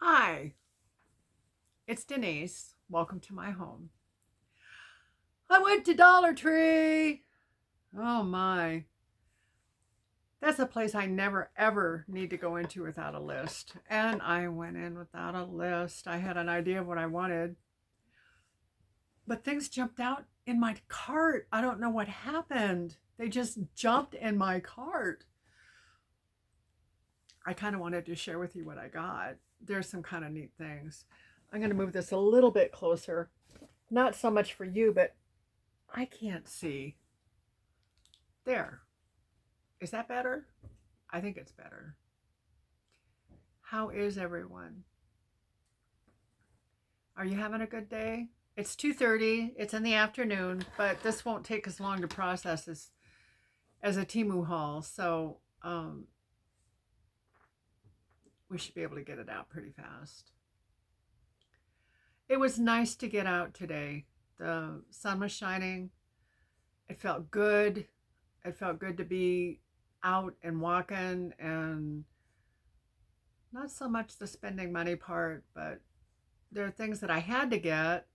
Hi, it's Denise. Welcome to my home. I went to Dollar Tree. Oh my. That's a place I never ever need to go into without a list. And I went in without a list. I had an idea of what I wanted, but things jumped out in my cart. I don't know what happened. They just jumped in my cart. I kind of wanted to share with you what I got. There's some kind of neat things. I'm going to move this a little bit closer. Not so much for you, but I can't see. There. Is that better? I think it's better. How is everyone? Are you having a good day? It's 2:30. It's in the afternoon, but this won't take as long to process as a Temu haul. So we should be able to get it out pretty fast. It was nice to get out today. The sun was shining. It felt good. It felt good to be out and walking, and not so much the spending money part, but there are things that I had to get.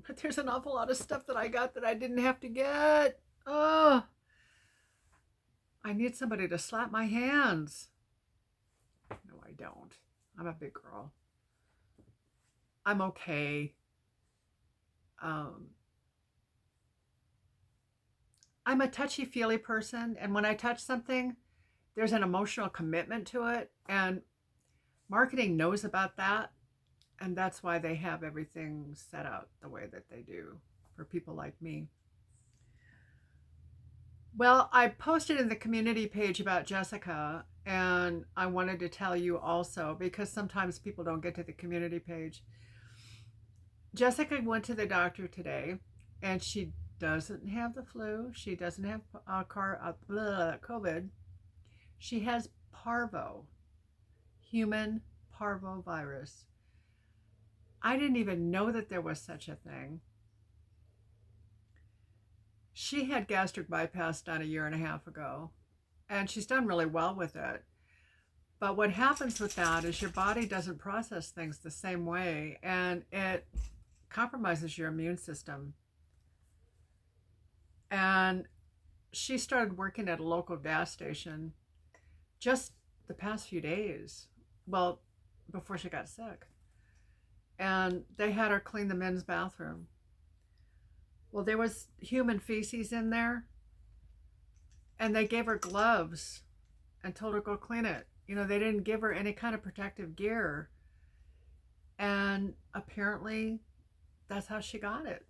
But there's an awful lot of stuff that I got that I didn't have to get. Oh, I need somebody to slap my hands. No, I don't. I'm a big girl. I'm okay. I'm a touchy-feely person, and when I touch something, there's an emotional commitment to it, and marketing knows about that, and that's why they have everything set out the way that they do for people like me. Well, I posted in the community page about Jessica, and I wanted to tell you also, because sometimes people don't get to the community page. Jessica went to the doctor today, and she doesn't have the flu. She doesn't have COVID. She has parvo, human parvovirus. I didn't even know that there was such a thing. She had gastric bypass done a year and a half ago, and she's done really well with it. But what happens with that is your body doesn't process things the same way, and it compromises your immune system. And she started working at a local gas station just the past few days, well, before she got sick. And they had her clean the men's bathroom. Well, there was human feces in there, and they gave her gloves and told her go clean it. They didn't give her any kind of protective gear. And apparently that's how she got it.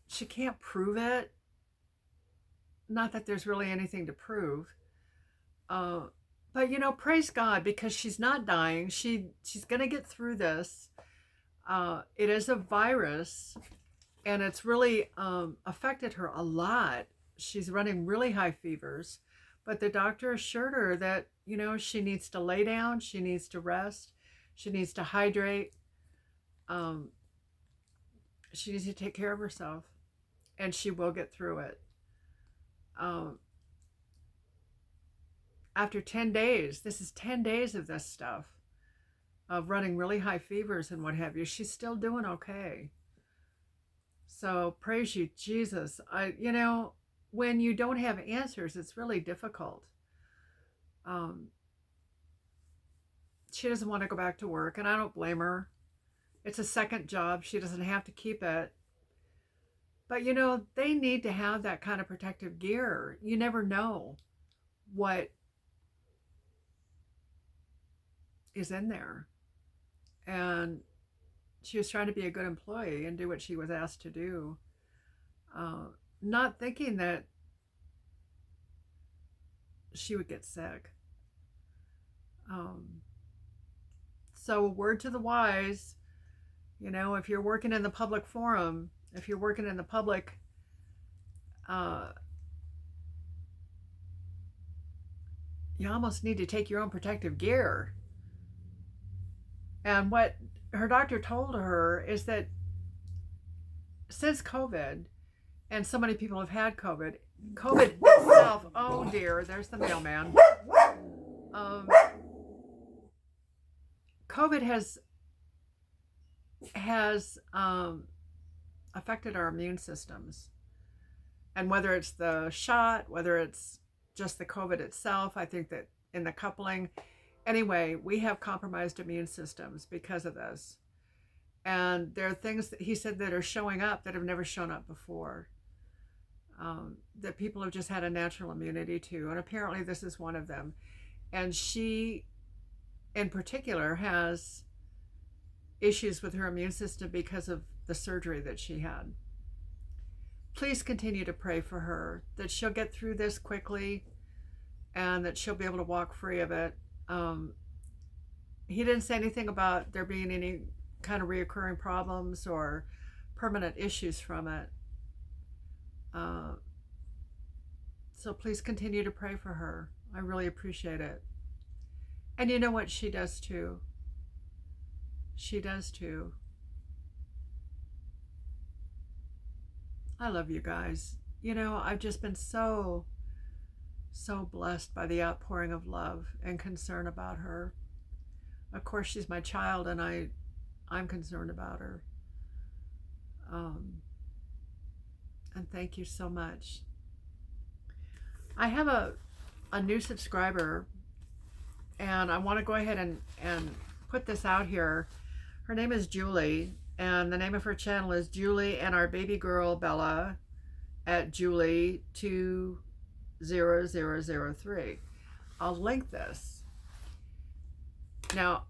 She can't prove it. Not that there's really anything to prove. But praise God, because she's not dying. She's going to get through this. It is a virus, and it's really affected her a lot. She's running really high fevers, but the doctor assured her that, she needs to lay down, she needs to rest, she needs to hydrate, she needs to take care of herself, and she will get through it. After 10 days, this is 10 days of this stuff, of running really high fevers and what have you, she's still doing okay. So praise you, Jesus. When you don't have answers, it's really difficult. She doesn't want to go back to work, and I don't blame her. It's a second job. She doesn't have to keep it. But, they need to have that kind of protective gear. You never know what is in there. And she was trying to be a good employee and do what she was asked to do, not thinking that she would get sick. So a word to the wise, if you're working in the public forum, if you're working in the public, you almost need to take your own protective gear. And what her doctor told her is that since COVID, and so many people have had COVID itself, oh dear, there's the mailman. COVID has affected our immune systems. And whether it's the shot, whether it's just the COVID itself, I think that in the coupling, anyway, we have compromised immune systems because of this. And there are things that he said that are showing up that have never shown up before, that people have just had a natural immunity to. And apparently this is one of them. And she, in particular, has issues with her immune system because of the surgery that she had. Please continue to pray for her, that she'll get through this quickly and that she'll be able to walk free of it. He didn't say anything about there being any kind of reoccurring problems or permanent issues from it. So please continue to pray for her. I really appreciate it. And you know what? She does too. She does too. I love you guys. You know, I've just been so blessed by the outpouring of love and concern about her. Of course, she's my child, and I'm concerned about her. And thank you so much. I have a new subscriber, and I want to go ahead and put this out here. Her name is Julie, and the name of her channel is Julie and our baby girl Bella at Julie 20003. I'll link this. Now,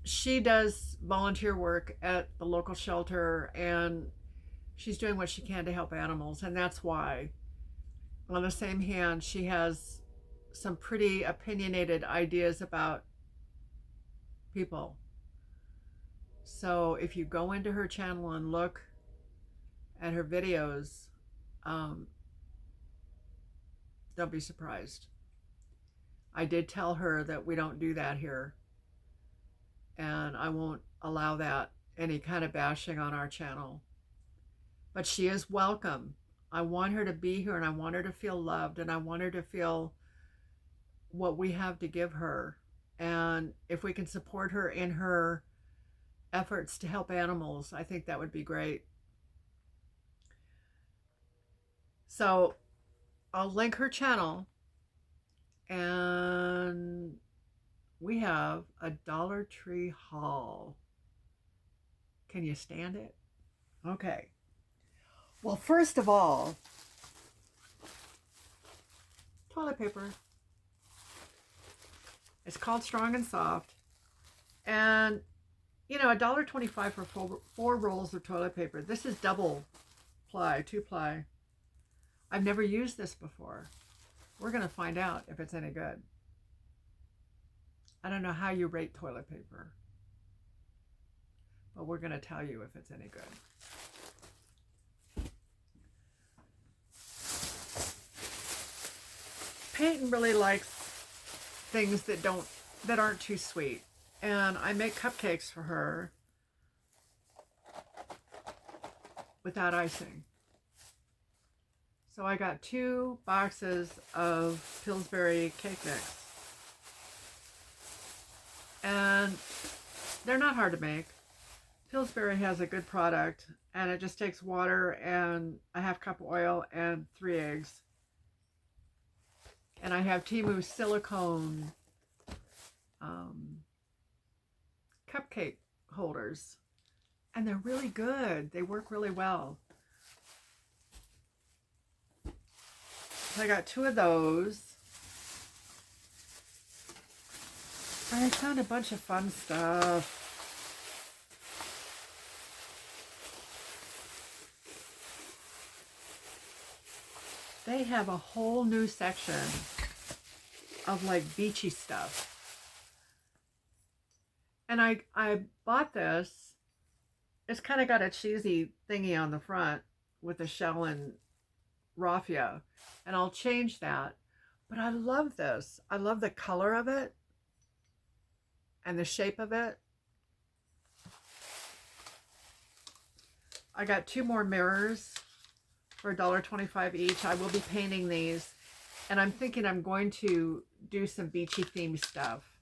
she does volunteer work at the local shelter, and she's doing what she can to help animals, and that's why. On the same hand, she has some pretty opinionated ideas about people. So if you go into her channel and look at her videos, don't be surprised. I did tell her that we don't do that here, and I won't allow that, any kind of bashing on our channel. But she is welcome. I want her to be here, and I want her to feel loved, and I want her to feel what we have to give her. And if we can support her in her efforts to help animals, I think that would be great. So I'll link her channel, and we have a Dollar Tree haul. Can you stand it? Okay. Well, first of all, toilet paper. It's called Strong and Soft. And, you know, $1.25 for four rolls of toilet paper. This is double ply, 2-ply. I've never used this before. We're going to find out if it's any good. I don't know how you rate toilet paper, but we're going to tell you if it's any good. Peyton really likes things that aren't too sweet, and I make cupcakes for her without icing. So I got 2 boxes of Pillsbury cake mix, and they're not hard to make. Pillsbury has a good product, and it just takes water and a half cup of oil and 3 eggs. And I have Timu silicone cupcake holders, and they're really good. They work really well. So I got 2 of those. And I found a bunch of fun stuff. They have a whole new section of like beachy stuff. And I bought this. It's kind of got a cheesy thingy on the front with a shell and raffia. And I'll change that. But I love this. I love the color of it and the shape of it. I got 2 more mirrors for $1.25 each. I will be painting these, and I'm thinking I'm going to do some beachy themed stuff.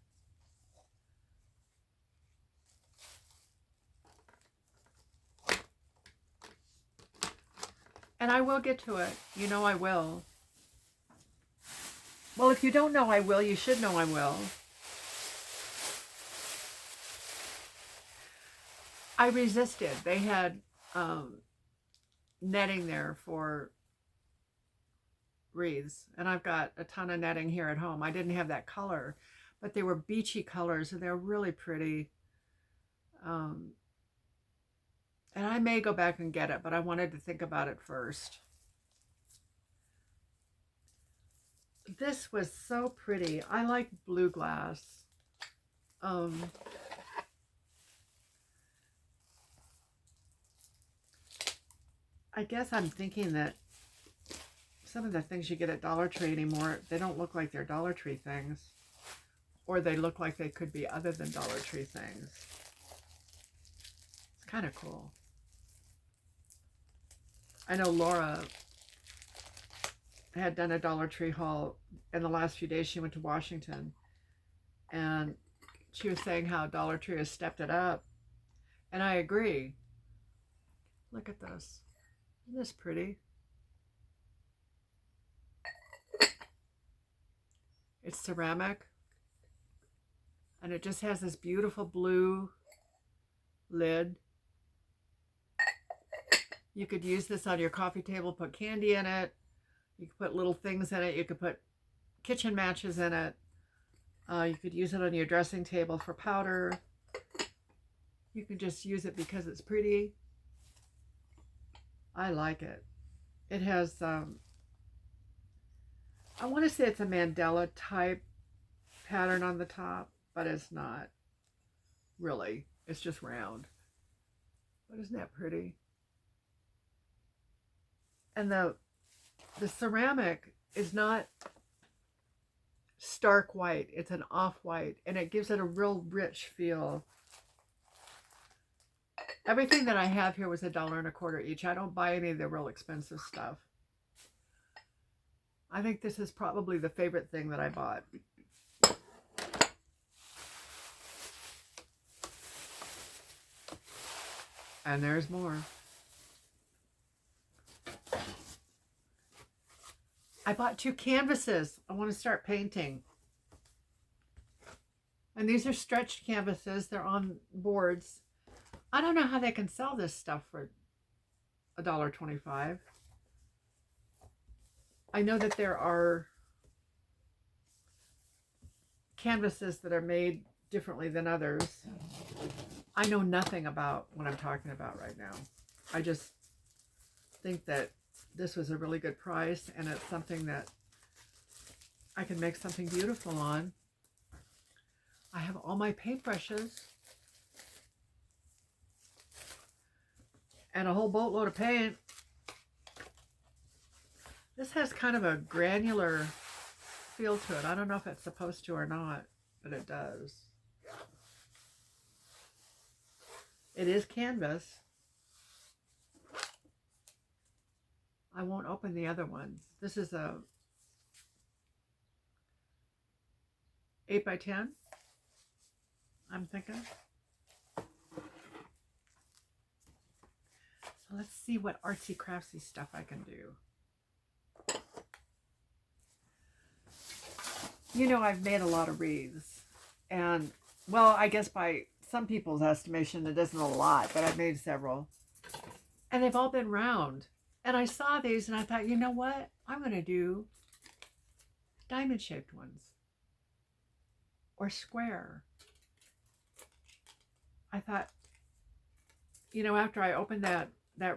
And I will get to it. You know I will. Well, if you don't know I will, you should know I will. I resisted. They had netting there for wreaths, and I've got a ton of netting here at home. I didn't have that color, but they were beachy colors, and they're really pretty. And I may go back and get it, but I wanted to think about it first. This was so pretty. I like blue glass. I guess I'm thinking that some of the things you get at Dollar Tree anymore, they don't look like they're Dollar Tree things. Or they look like they could be other than Dollar Tree things. It's kind of cool. I know Laura had done a Dollar Tree haul in the last few days. She went to Washington. And she was saying how Dollar Tree has stepped it up. And I agree. Look at this. Isn't this pretty? It's ceramic. And it just has this beautiful blue lid. You could use this on your coffee table, put candy in it. You could put little things in it. You could put kitchen matches in it. You could use it on your dressing table for powder. You could just use it because it's pretty. I like it. It has, I want to say it's a mandala type pattern on the top, but it's not really. It's just round. But isn't that pretty? And the ceramic is not stark white. It's an off-white, and it gives it a real rich feel. Everything that I have here was $1.25 each. I don't buy any of the real expensive stuff. I think this is probably the favorite thing that I bought. And there's more. I bought 2 canvases. I want to start painting. And these are stretched canvases. They're on boards. I don't know how they can sell this stuff for $1.25. I know that there are canvases that are made differently than others. I know nothing about what I'm talking about right now. I just think that this was a really good price, and it's something that I can make something beautiful on. I have all my paintbrushes and a whole boatload of paint. This has kind of a granular feel to it. I don't know if it's supposed to or not, but it does. It is canvas. I won't open the other ones. This is a 8 by 10, I'm thinking. So let's see what artsy craftsy stuff I can do. You know, I've made a lot of wreaths, and well, I guess by some people's estimation it isn't a lot, but I've made several, and they've all been round. And I saw these and I thought, you know what? I'm going to do diamond shaped ones or square. I thought, you know, after I opened that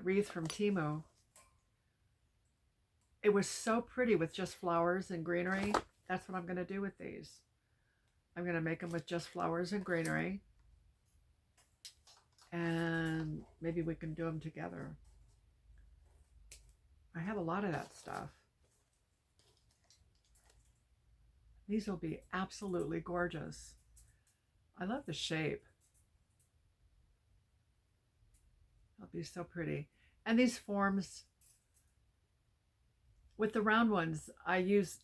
wreath from Temu, it was so pretty with just flowers and greenery. That's what I'm going to do with these. I'm going to make them with just flowers and greenery. And maybe we can do them together. I have a lot of that stuff. These will be absolutely gorgeous. I love the shape. It'll be so pretty. And these forms, with the round ones, I use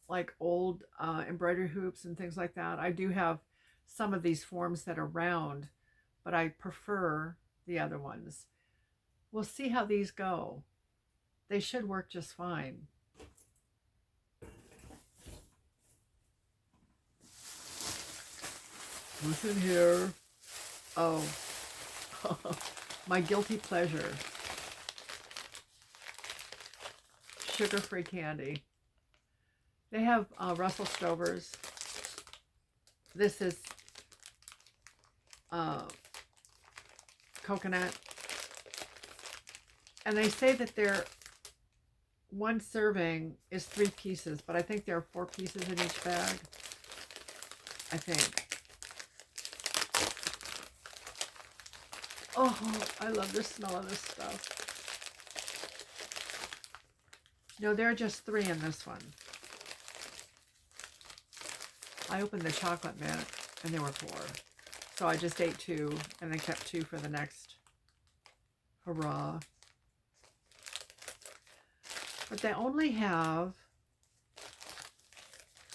like old embroidery hoops and things like that. I do have some of these forms that are round, but I prefer the other ones. We'll see how these go. They should work just fine. What's in here? Oh, my guilty pleasure. Sugar-free candy. They have Russell Stover's. This is coconut. And they say that they're one serving is 3 pieces, but I think there are 4 pieces in each bag. I think. Oh, I love the smell of this stuff. No, there are just 3 in this one. I opened the chocolate mint and there were 4. So I just ate 2 and then kept 2 for the next hurrah. But they only have,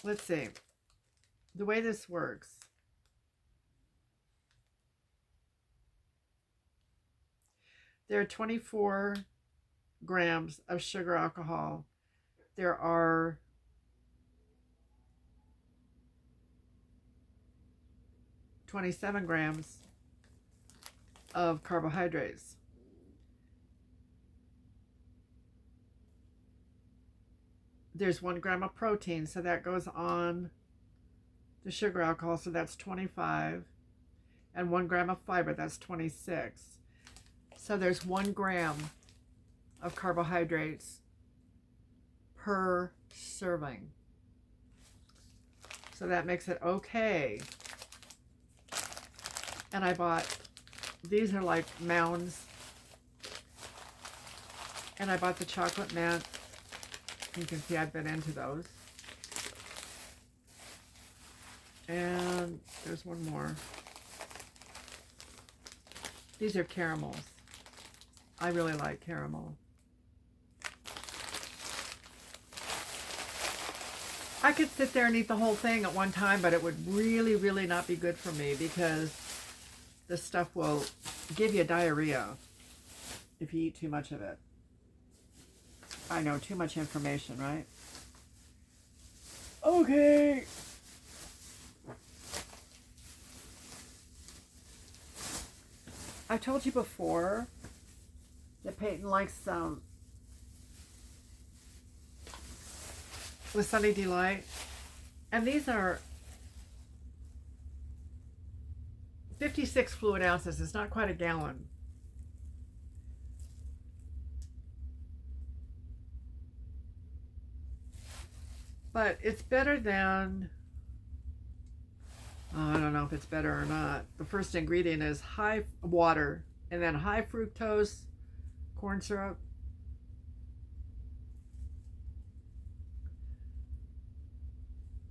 let's see, the way this works. There are 24 grams of sugar alcohol. There are 27 grams of carbohydrates. There's 1 gram of protein, so that goes on the sugar alcohol, so that's 25. And 1 gram of fiber, that's 26. So there's 1 gram of carbohydrates per serving. So that makes it okay. And I bought, these are like mounds. And I bought the chocolate mint. You can see I've been into those. And there's one more. These are caramels. I really like caramel. I could sit there and eat the whole thing at one time, but it would really, really not be good for me because this stuff will give you diarrhea if you eat too much of it. I know, too much information, right? Okay. I've told you before that Peyton likes with Sunny Delight. And these are 56 fluid ounces. It's not quite a gallon. But it's better than, I don't know if it's better or not. The first ingredient is high water and then high fructose corn syrup.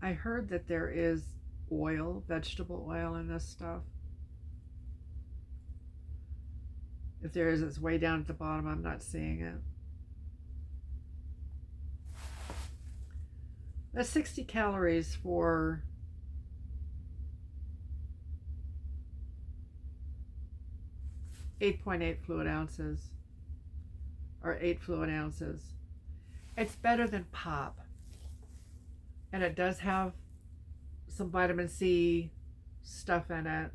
I heard that there is oil, vegetable oil in this stuff. If there is, it's way down at the bottom. I'm not seeing it. That's 60 calories for 8.8 fluid ounces, or 8 fluid ounces. It's better than pop. And it does have some vitamin C stuff in it.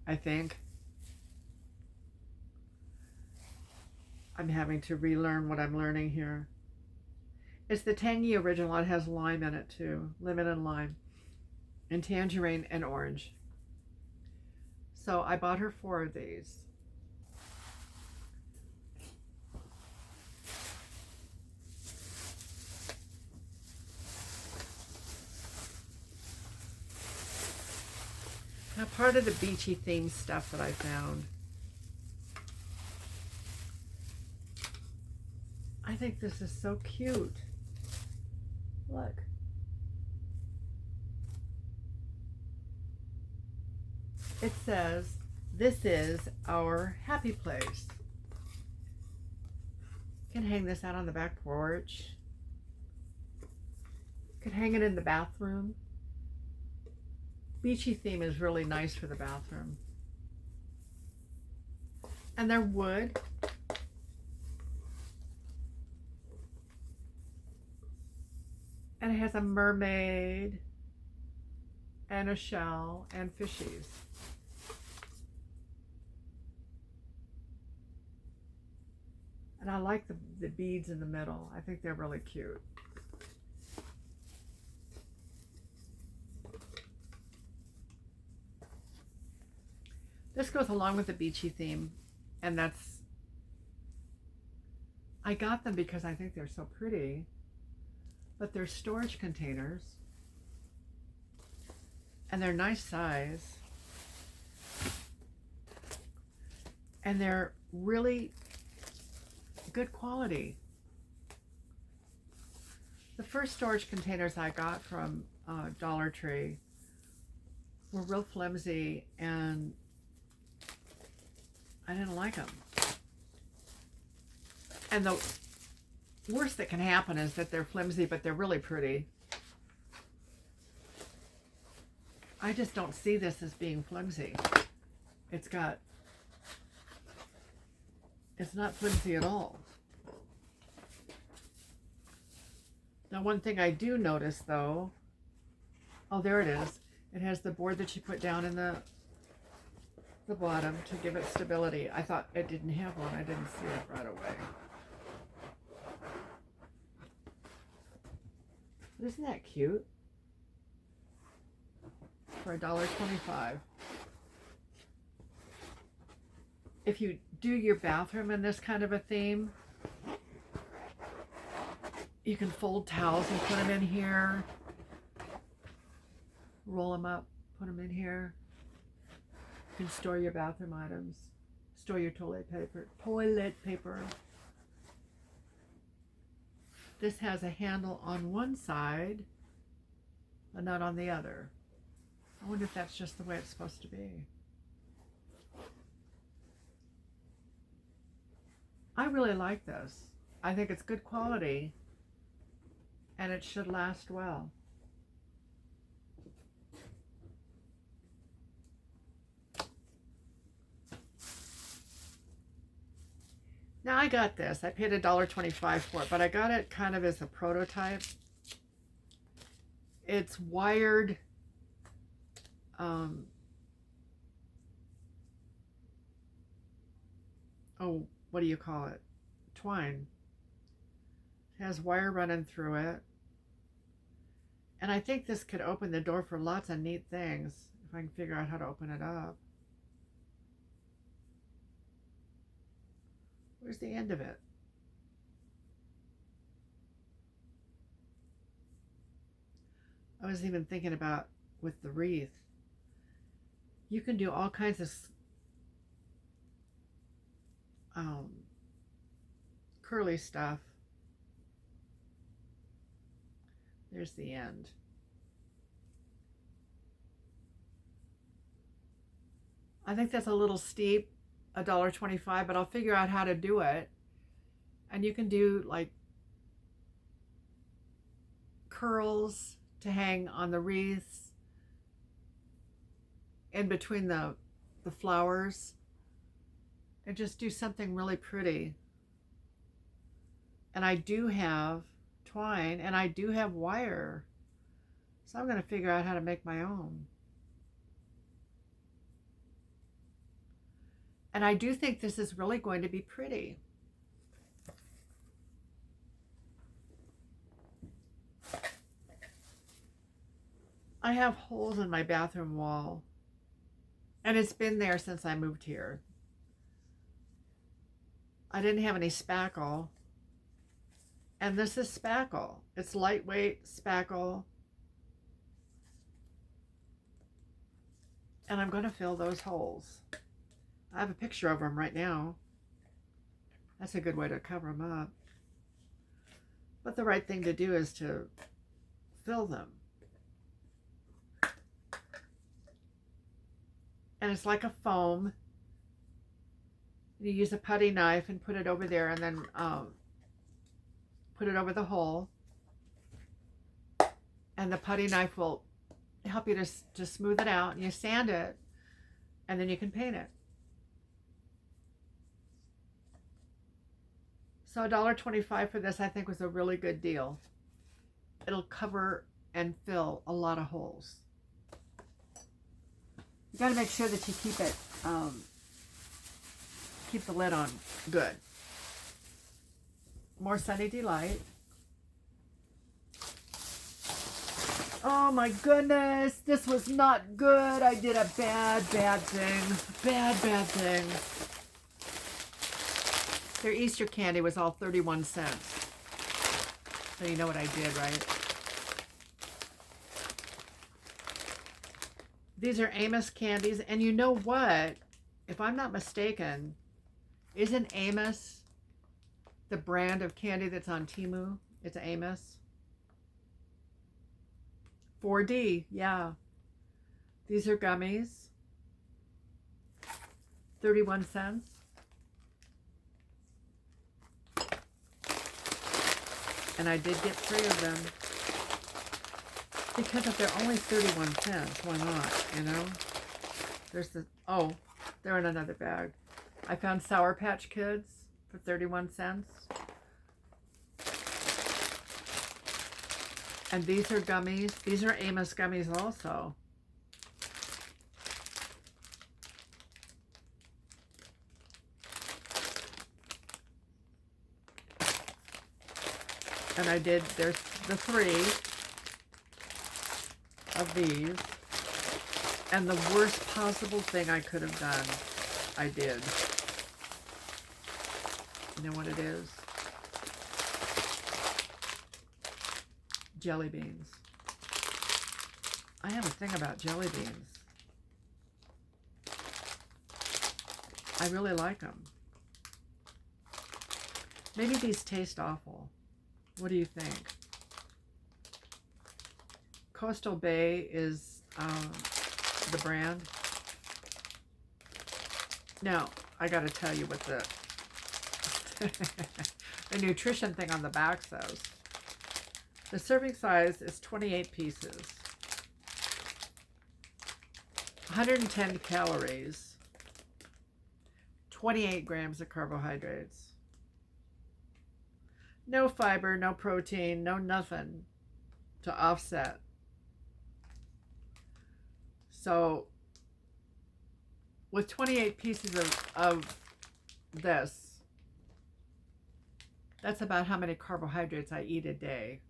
I think. I'm having to relearn what I'm learning here. It's the tangy original. It has lime in it too. Lemon and lime. And tangerine and orange. So I bought her 4 of these. Now part of the beachy theme stuff that I found. I think this is so cute. Look. It says, This is our happy place. You can hang this out on the back porch. You could hang it in the bathroom. Beachy theme is really nice for the bathroom. And they're wood. And it has a mermaid and a shell and fishies. And I like the beads in the middle. I think they're really cute. This goes along with the beachy theme, and I got them because I think they're so pretty, but they're storage containers, and they're nice size, and they're really good quality. The first storage containers I got from Dollar Tree were real flimsy, and I didn't like them. And the worst that can happen is that they're flimsy, but they're really pretty. I just don't see this as being flimsy. It's not flimsy at all. Now, one thing I do notice though, oh, there it is. It has the board that you put down in the bottom to give it stability. I thought it didn't have one. I didn't see it right away. But isn't that cute? For $1.25. If you do your bathroom in this kind of a theme, you can fold towels and put them in here. Roll them up, put them in here. You can store your bathroom items. Store your toilet paper. This has a handle on one side, but not on the other. I wonder if that's just the way it's supposed to be. I really like this. I think it's good quality, and it should last well. Now I got this. I paid $1.25 for it, but I got it kind of as a prototype. It's wired what do you call it? Twine. It has wire running through it. And I think this could open the door for lots of neat things if I can figure out how to open it up. Where's the end of it? I was even thinking about with the wreath. You can do all kinds of curly stuff. There's the end. I think that's a little steep, $1.25, but I'll figure out how to do it. And you can do like curls to hang on the wreaths in between the flowers, and just do something really pretty. And I do have twine and I do have wire, so I'm going to figure out how to make my own. And I do think this is really going to be pretty. I have holes in my bathroom wall, and it's been there since I moved here. I didn't have any spackle, and this is spackle. It's lightweight spackle, and I'm going to fill those holes. I have a picture of them right now. That's a good way to cover them up. But the right thing to do is to fill them. And it's like a foam. You use a putty knife and put it over there, and then put it over the hole. And the putty knife will help you to smooth it out. And you sand it, and then you can paint it. So $1.25 for this, I think, was a really good deal. It'll cover and fill a lot of holes. You got to make sure that you keep it, keep the lid on good. More Sunny Delight. Oh my goodness, this was not good. I did a bad thing. Bad thing. Their Easter candy was all 31 cents. So you know what I did, right? These are Amos candies, and you know what? If I'm not mistaken, isn't Amos the brand of candy that's on Temu? It's Amos. 4D, yeah. These are gummies. 31 cents. And I did get 3 of them. Because if they're only 31 cents, why not, you know? There's the, oh, they're in another bag. I found Sour Patch Kids for 31 cents. And these are gummies. These are Amos gummies also. And I did, there's the 3 of these. And the worst possible thing I could have done, I did. You know what it is? Jelly beans. I have a thing about jelly beans. I really like them. Maybe these taste awful. What do you think? Coastal Bay is the brand. Now, I got to tell you what the the nutrition thing on the back says. The serving size is 28 pieces. 110 calories. 28 grams of carbohydrates. No fiber, no protein, no nothing to offset. So, with 28 pieces of this, that's about how many carbohydrates I eat a day.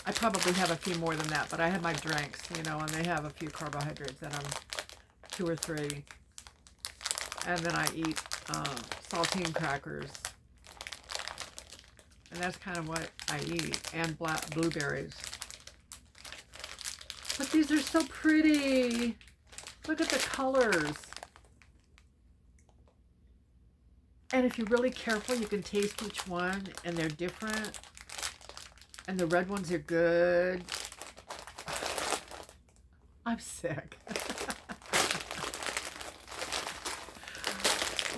I probably have a few more than that, but I have my drinks, you know, and they have a few carbohydrates in them, 2 or 3. And then I eat saltine crackers. And that's kind of what I eat, and black blueberries. But these are so pretty. Look at the colors. And if you're really careful, you can taste each one, and they're different. And the red ones are good. I'm sick.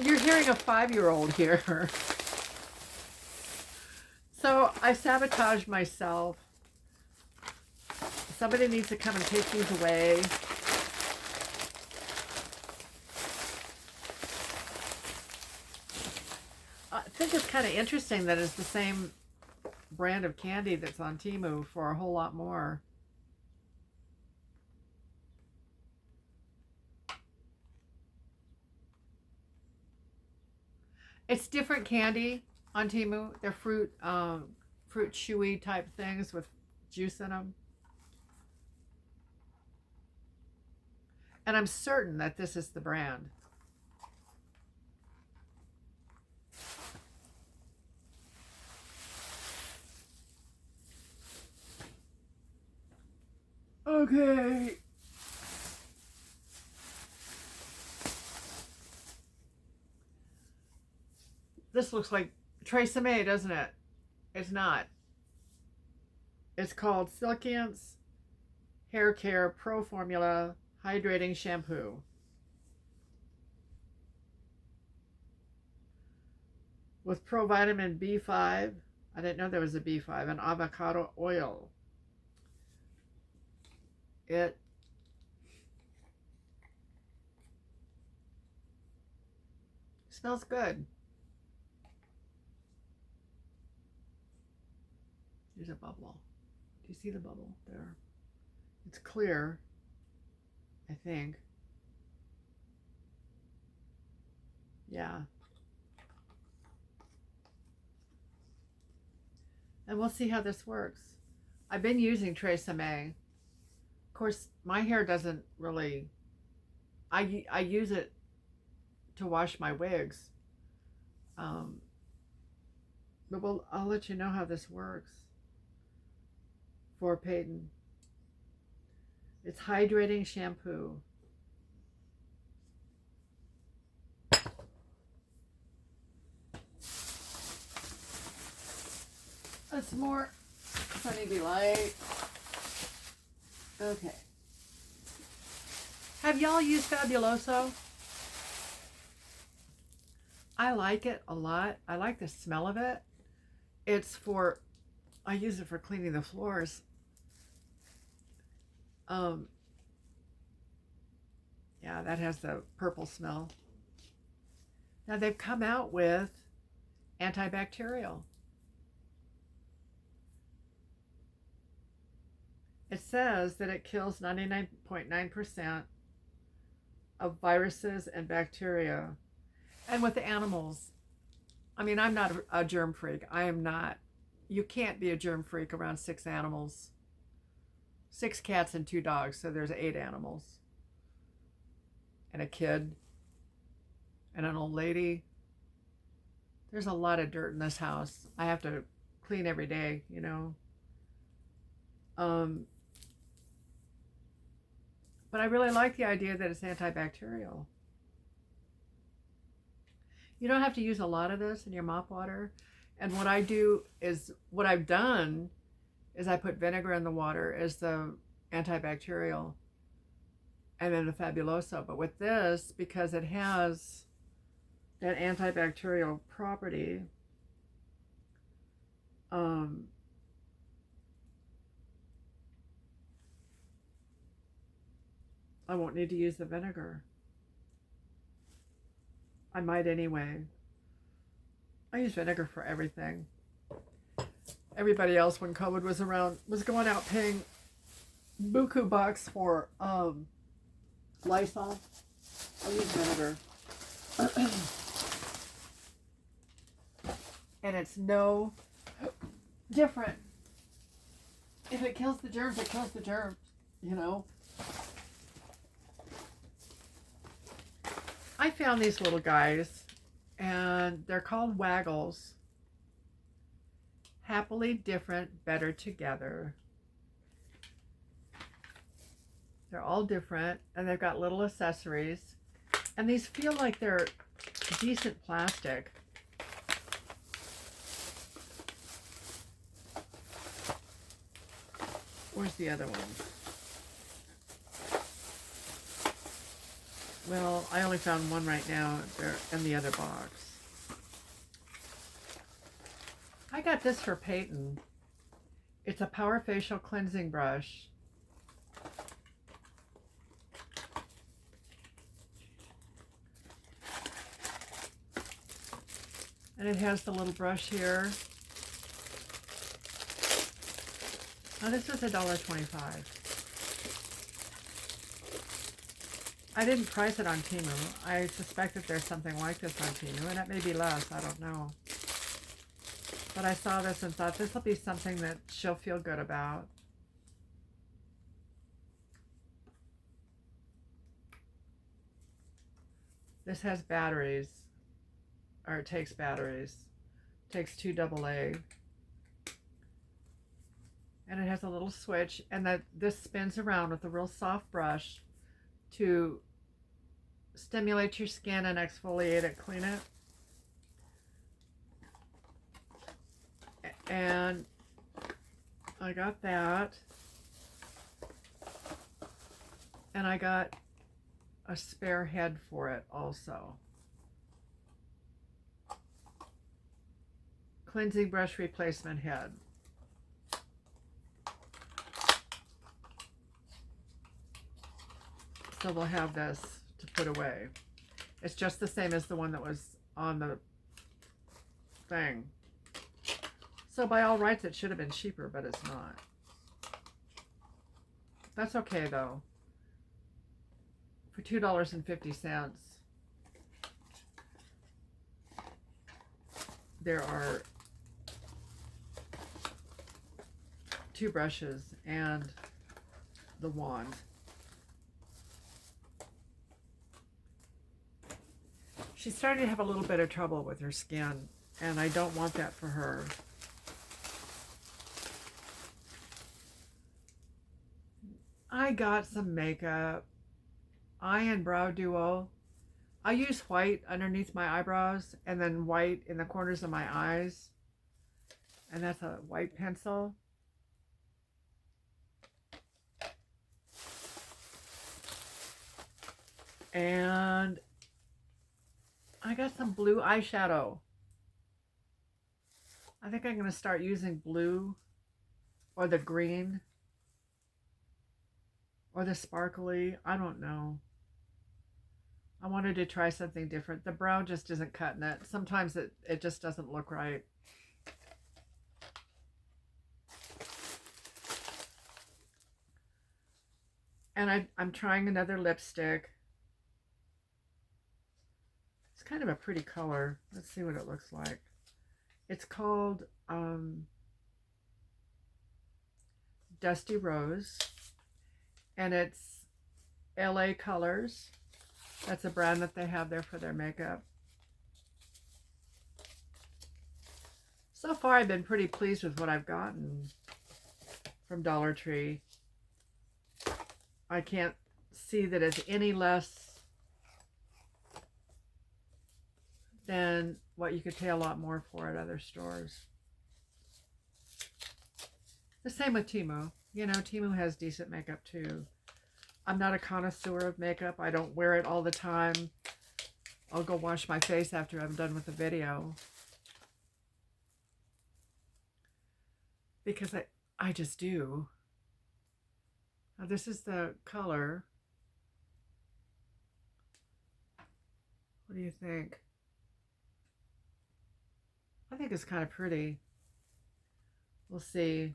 You're hearing a 5-year-old here. So I sabotaged myself. Somebody needs to come and take these away. I think it's kind of interesting that it's the same brand of candy that's on Temu for a whole lot more. It's different candy on Temu. They're fruit chewy type things with juice in them. And I'm certain that this is the brand. Okay. This looks like Tresemme, doesn't it? It's not. It's called Silkience Hair Care Pro Formula Hydrating Shampoo. with provitamin B5. I didn't know there was a B5 and avocado oil. It smells good. There's a bubble. Do you see the bubble there? It's clear, I think. Yeah. And we'll see how this works. I've been using Tresemme. Of course, my hair doesn't really, I use it to wash my wigs. But I'll let you know how this works for Peyton. It's hydrating shampoo. That's more Sunny Be Light. Okay. Have y'all used Fabuloso? I like it a lot. I like the smell of it. I use it for cleaning the floors. Yeah, that has the purple smell. Now they've come out with antibacterial. It says that it kills 99.9% of viruses and bacteria. And with the animals, I mean, I'm not a germ freak. I am not. You can't be a germ freak around 6 animals. 6 cats and 2 dogs, so there's 8 animals. And a kid. And an old lady. There's a lot of dirt in this house. I have to clean every day, you know. But I really like the idea that it's antibacterial. You don't have to use a lot of this in your mop water. And what I've done is I put vinegar in the water as the antibacterial and then the Fabuloso. But with this, because it has that antibacterial property, I won't need to use the vinegar. I might anyway. I use vinegar for everything. Everybody else, when COVID was around, was going out paying buku bucks for Lysol. I use vinegar. And it's no different. If it kills the germs, it kills the germs, you know. I found these little guys, and they're called Waggles. Happily different, better together. They're all different, and they've got little accessories. And these feel like they're decent plastic. Where's the other one? Well, I only found one right now. They're in the other box. I got this for Peyton. It's a Power Facial Cleansing Brush. And it has the little brush here. Now this was $1.25. I didn't price it on Temu. I suspect that there's something like this on Temu, and it may be less, I don't know. But I saw this and thought this will be something that she'll feel good about. This has batteries, or it takes batteries. It takes 2 AA. And it has a little switch, and this spins around with a real soft brush to stimulate your skin and exfoliate it, clean it. And I got that. And I got a spare head for it also. cleansing brush replacement head. So we'll have this to put away. It's just the same as the one that was on the thing. So by all rights, it should have been cheaper, but it's not. That's okay though. For $2.50, there are 2 brushes and the wand. She's starting to have a little bit of trouble with her skin, and I don't want that for her. I got some makeup. Eye and Brow Duo. I use white underneath my eyebrows and then white in the corners of my eyes. And that's a white pencil. And I got some blue eyeshadow. I think I'm going to start using blue or the green or the sparkly. I don't know. I wanted to try something different. The brown just isn't cutting it. Sometimes it just doesn't look right. And I'm trying another lipstick. It's kind of a pretty color. Let's see what it looks like. It's called Dusty Rose. And it's LA Colors. That's a brand that they have there for their makeup. So far, I've been pretty pleased with what I've gotten from Dollar Tree. I can't see that it's any less than what you could pay a lot more for at other stores. The same with Temu. You know, Temu has decent makeup too. I'm not a connoisseur of makeup. I don't wear it all the time. I'll go wash my face after I'm done with the video. Because I just do. Now this is the color. What do you think? I think it's kind of pretty. We'll see.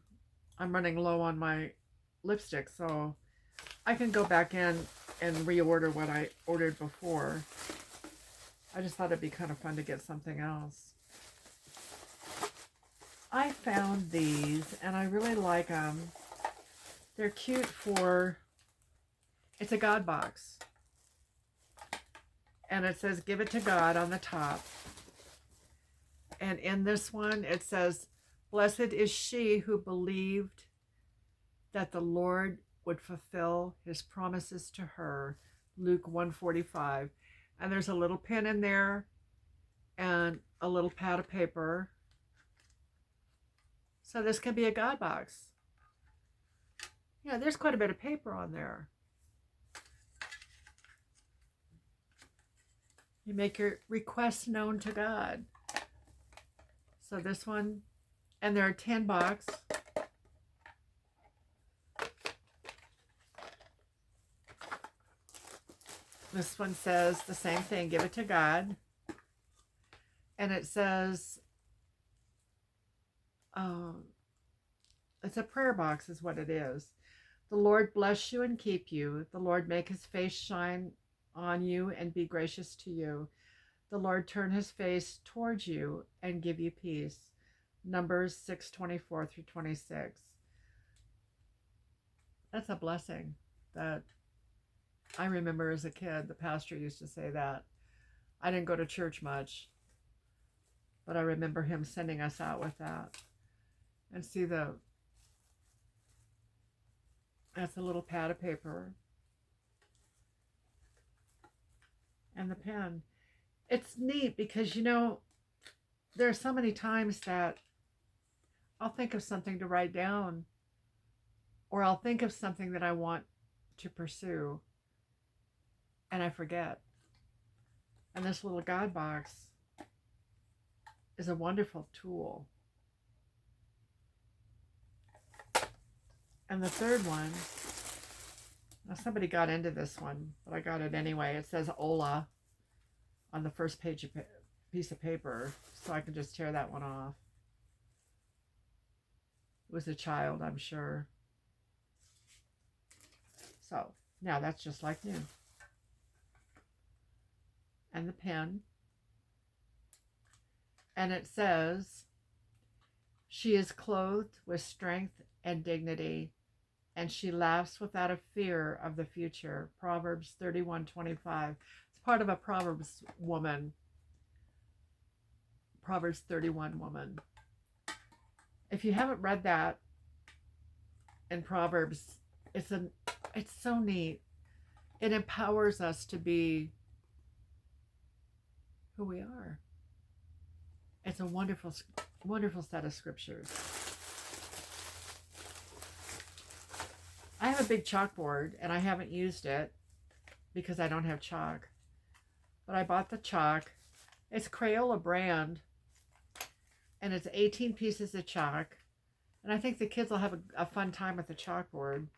I'm running low on my lipstick, so I can go back in and reorder what I ordered before. I just thought it'd be kind of fun to get something else. I found these and I really like them. They're cute for, it's a God box. And it says, give it to God on the top. And in this one, it says, blessed is she who believed that the Lord would fulfill his promises to her. Luke 1:45. And there's a little pin in there and a little pad of paper. So this can be a God box. Yeah, there's quite a bit of paper on there. You make your requests known to God. So this one, and there are 10 bucks. This one says the same thing, give it to God. And it says, it's a prayer box is what it is. The Lord bless you and keep you. The Lord make his face shine on you and be gracious to you. The Lord turn his face towards you and give you peace. Numbers 6:24 through 26. That's a blessing that I remember as a kid. The pastor used to say that. I didn't go to church much, but I remember him sending us out with that. And see, that's a little pad of paper. And the pen. It's neat because, you know, there are so many times that I'll think of something to write down, or I'll think of something that I want to pursue, and I forget. And this little God box is a wonderful tool. And the third one, now somebody got into this one, but I got it anyway. It says Ola on the first page of piece of paper, so I can just tear that one off. It was a child, I'm sure. So now that's just like new. And the pen. And it says, she is clothed with strength and dignity, and she laughs without a fear of the future. Proverbs 31:25. It's part of a Proverbs woman. Proverbs 31 woman. If you haven't read that in Proverbs, it's so neat. It empowers us to be who we are. It's a wonderful, wonderful set of scriptures. I have a big chalkboard and I haven't used it because I don't have chalk. But I bought the chalk. It's Crayola brand. And it's 18 pieces of chalk. And I think the kids will have a fun time with the chalkboard.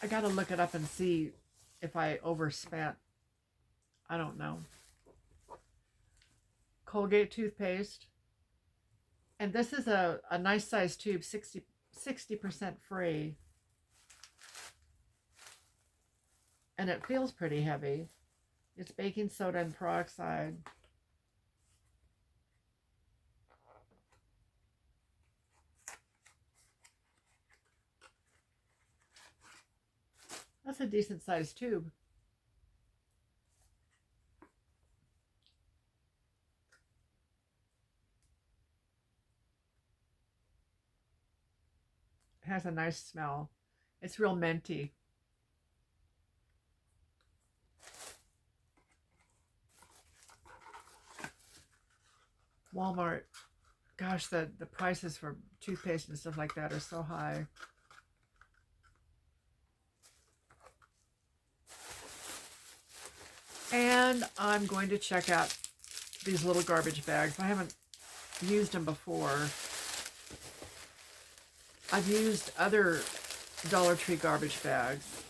I got to look it up and see if I overspent. I don't know. Colgate toothpaste. And this is a nice size tube, 60% free. And it feels pretty heavy. It's baking soda and peroxide. That's a decent sized tube. It has a nice smell. It's real minty. Walmart, gosh, the prices for toothpaste and stuff like that are so high. And I'm going to check out these little garbage bags. I haven't used them before. I've used other Dollar Tree garbage bags.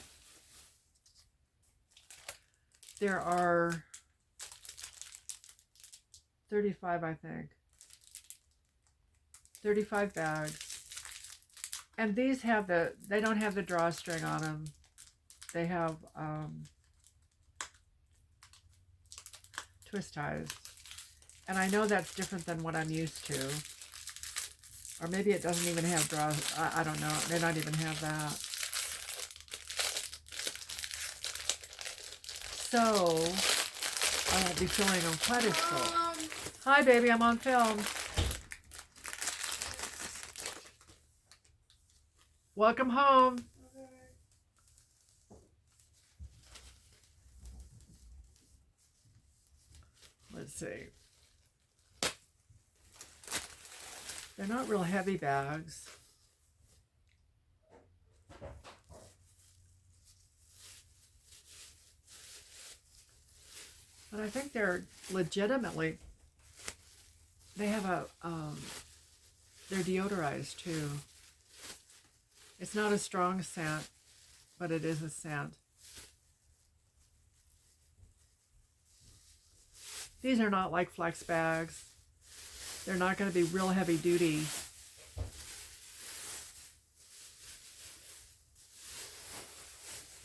There are 35, I think. 35 bags. And these have they don't have the drawstring on them. They have twist ties. And I know that's different than what I'm used to. Or maybe it doesn't even have draws. I don't know. It may not even have that. So, I won't be filling them quite as full. Hi, baby. I'm on film. Welcome home. Let's see. They're not real heavy bags. But I think they're legitimately, they have a, they're deodorized too. It's not a strong scent, but it is a scent. These are not like flex bags. They're not going to be real heavy duty.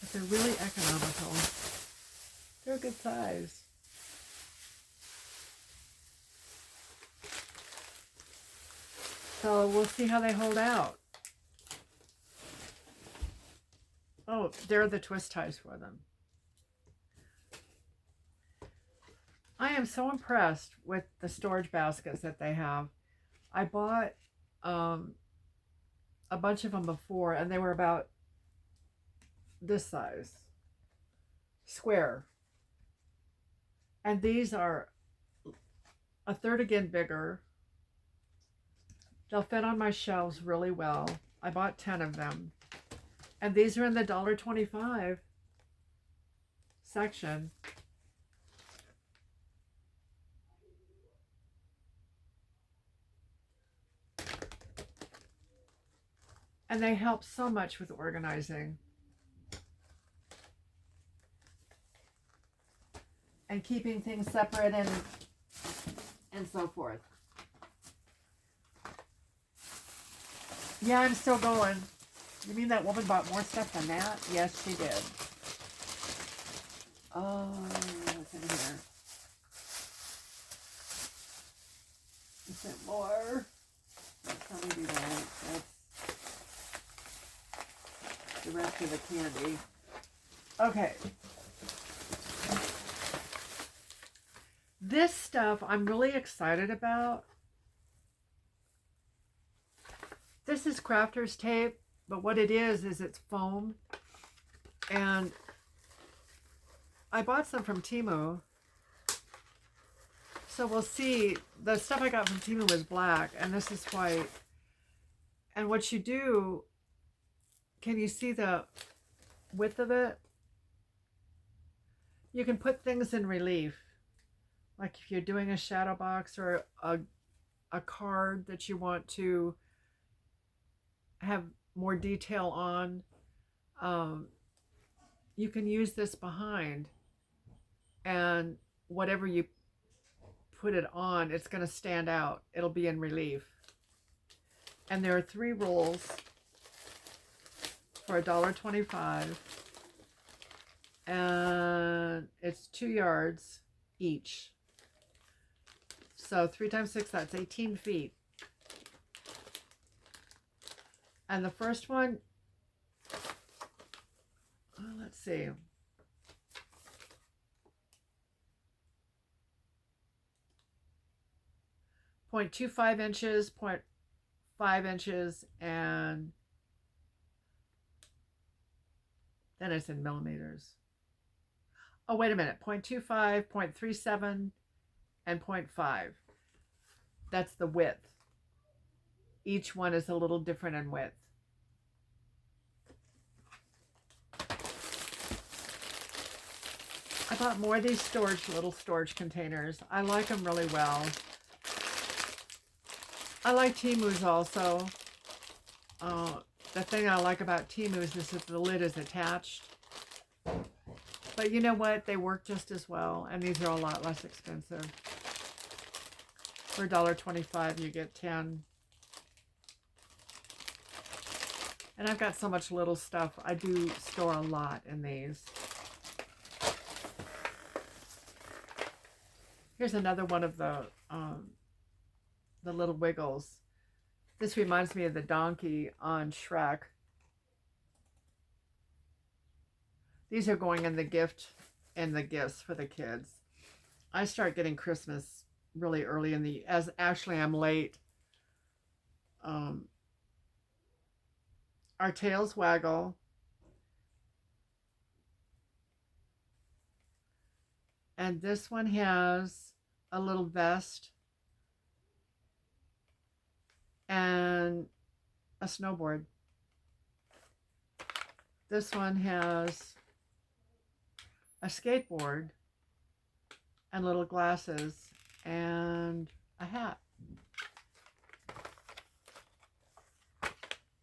But they're really economical. They're a good size. So we'll see how they hold out. Oh, there are the twist ties for them. I am so impressed with the storage baskets that they have. I bought a bunch of them before, and they were about this size, square. And these are a third again bigger. They'll fit on my shelves really well. I bought 10 of them. And these are in the $1.25 section. And they help so much with organizing and keeping things separate and so forth. Yeah, I'm still going. You mean that woman bought more stuff than that? Yes, she did. Oh, what's in here? Is it more? That's how we do that. That's the rest of the candy. Okay. This stuff I'm really excited about. This is crafter's tape, but what it is it's foam. And I bought some from Temu. So we'll see. The stuff I got from Temu was black, and this is white. And what you do, can you see the width of it? You can put things in relief. Like if you're doing a shadow box or a card that you want to have more detail on, you can use this behind, and whatever you put it on, it's going to stand out. It'll be in relief. And there are 3 rolls for $1.25, and it's 2 yards each. So 3 times 6, that's 18 feet. And the first one, let's see. .25 inches, 0.5 inches, and then it's in millimeters. Oh, wait a minute. 0.25, 0.37, and 0.5. That's the width. Each one is a little different in width. I bought more of these little storage containers. I like them really well. I like Temu's also. The thing I like about Temu's is that the lid is attached. But you know what? They work just as well, and these are a lot less expensive. For $1.25, you get 10. And I've got so much little stuff. I do store a lot in these. Here's another one of the little Wiggles. This reminds me of the donkey on Trac. These are going in the gifts for the kids. I start getting Christmas really early as actually I'm late. Our tails waggle. And this one has a little vest and a snowboard. This one has a skateboard and little glasses and a hat.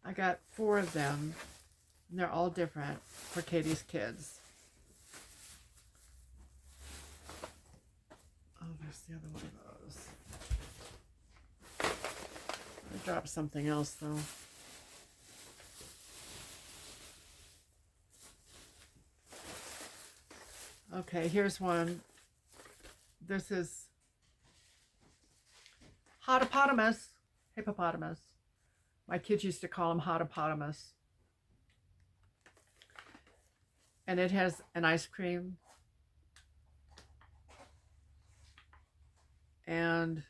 I got 4 of them, and they're all different for Katie's kids. Oh, there's the other one of those. I dropped something else, though. Okay, here's one. This is hippopotamus. My kids used to call him Hotopotamus. And it has an ice cream and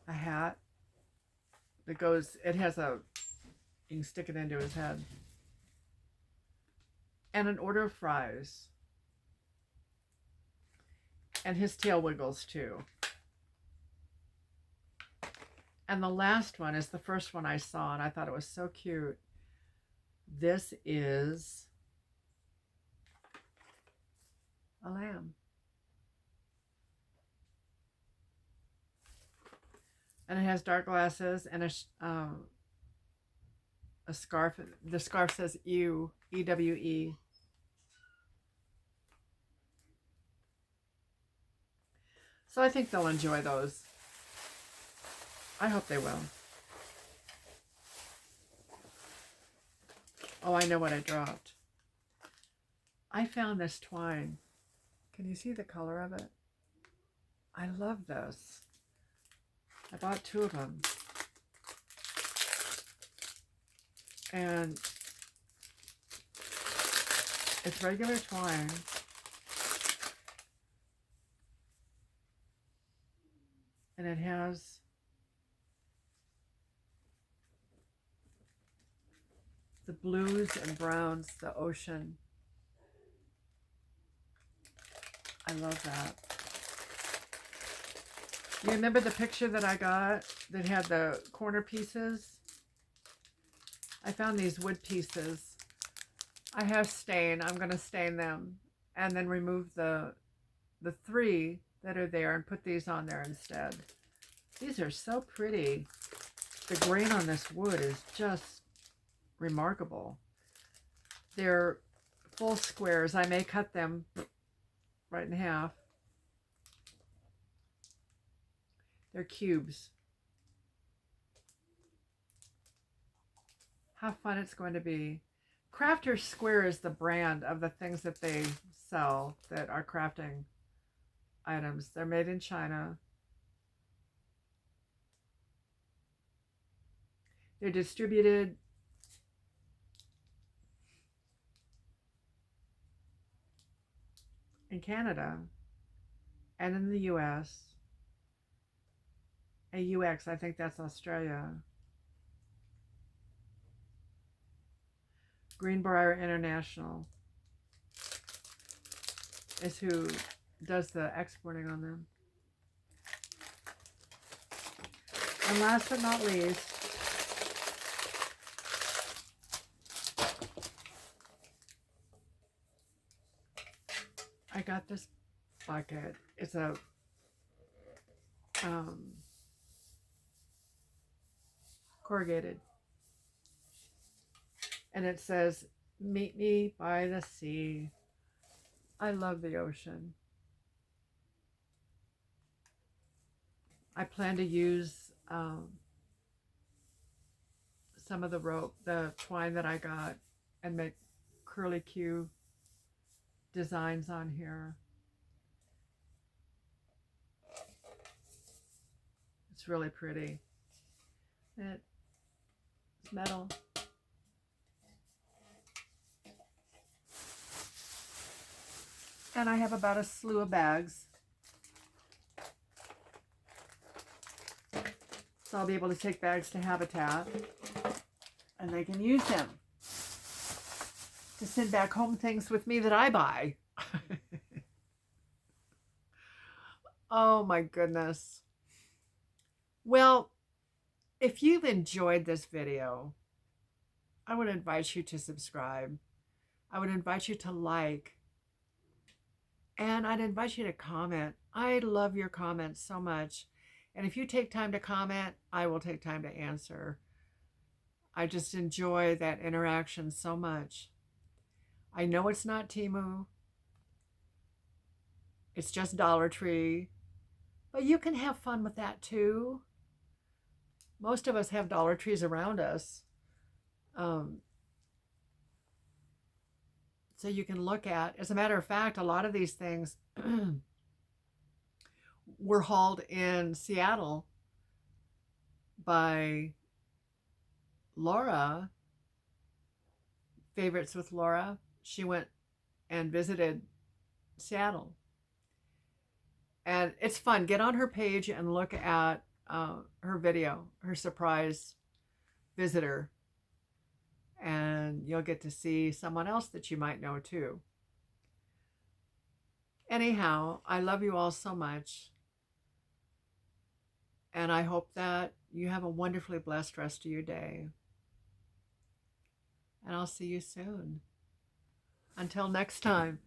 a hat that goes, it has you can stick it into his head. And an order of fries. And his tail wiggles too. And the last one is the first one I saw, and I thought it was so cute. This is a lamb. And it has dark glasses and a scarf. The scarf says EW, EWE. So I think they'll enjoy those. I hope they will. Oh, I know what I dropped. I found this twine. Can you see the color of it? I love this. I bought 2 of them. And it's regular twine. And it has the blues and browns, the ocean. I love that. You remember the picture that I got that had the corner pieces? I found these wood pieces. I have stain. I'm going to stain them and then remove the 3 that are there and put these on there instead. These are so pretty. The grain on this wood is just remarkable. They're full squares. I may cut them right in half. They're cubes. How fun it's going to be. Crafter's Square is the brand of the things that they sell that are crafting items. They're made in China. They're distributed in Canada and in the US. AUX, I think that's Australia. Greenbrier International is who does the exporting on them. And last but not least, I got this bucket. It's a corrugated. And it says, "Meet me by the sea." I love the ocean. I plan to use some of the rope, the twine that I got, and make curly Q designs on here. It's really pretty. It's metal. And I have about a slew of bags. So I'll be able to take bags to Habitat and they can use them to send back home things with me that I buy. Oh my goodness. Well, if you've enjoyed this video, I would invite you to subscribe. I would invite you to like. And I'd invite you to comment. I love your comments so much. And if you take time to comment, I will take time to answer. I just enjoy that interaction so much. I know it's not Temu. It's just Dollar Tree. But you can have fun with that too. Most of us have Dollar Trees around us. So you can look at, as a matter of fact, a lot of these things were hauled in Seattle by Laura, Favorites with Laura. She went and visited Seattle. And it's fun. Get on her page and look at her video, her surprise visitor. And you'll get to see someone else that you might know too. Anyhow, I love you all so much. And I hope that you have a wonderfully blessed rest of your day. And I'll see you soon. Until next time.